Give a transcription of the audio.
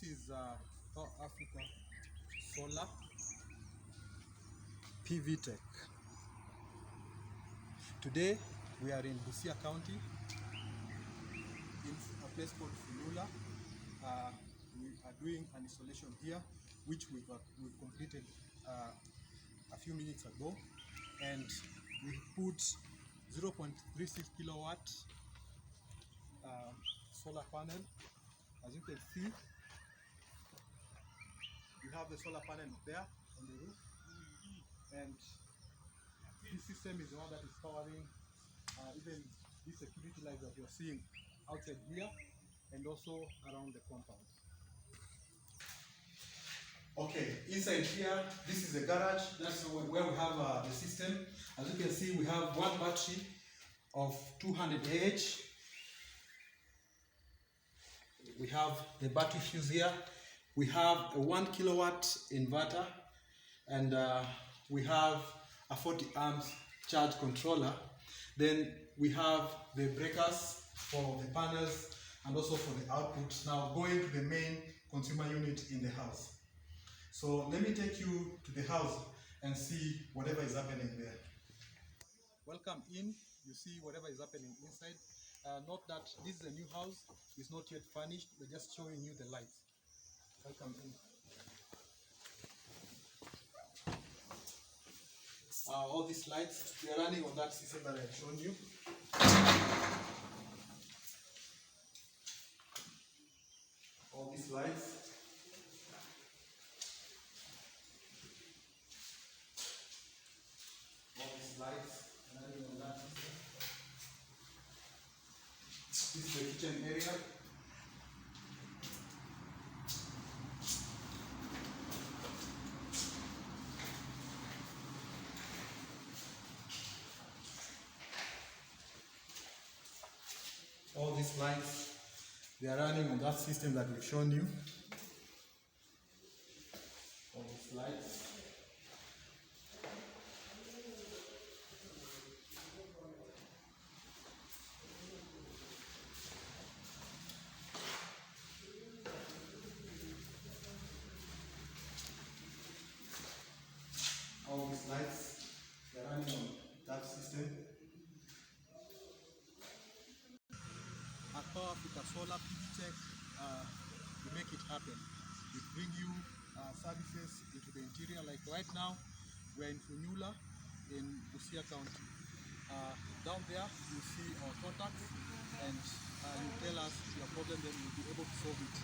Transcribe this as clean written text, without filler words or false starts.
This is South Africa Solar PV Tech. Today we are in Busia County in a place called Funyula. We are doing an installation here, which we've completed a few minutes ago, and we put 0.36 kilowatt solar panel. As you can see, we have the solar panel there on the roof, and this system is the one that is powering even this security light that you're seeing outside here and also around the compound. Okay, inside here, this is the garage. That's where we have the system. As you can see, we have one battery of 200 Ah. We have the battery fuse here. We have a 1 kilowatt inverter, and we have a 40 amps charge controller. Then we have the breakers for the panels and also for the output, now going to the main consumer unit in the house. So let me take you to the house and see whatever is happening there. Welcome in. You see whatever is happening inside. Note that this is a new house. It's not yet furnished. We're just showing you the lights. Welcome in. All these lights, we are running on that system that I've shown you. All these lights. All these lights running on that system. This is the kitchen area. All these lights, they are running on that system that we've shown you. All these lights. All these lights, they are running on that system. At South Africa Solar PV Tech, we make it happen. We bring you services into the interior. Like right now, we're in Funyula in Busia County. Down there, you see our contact, and you tell us your problem, then we'll be able to solve it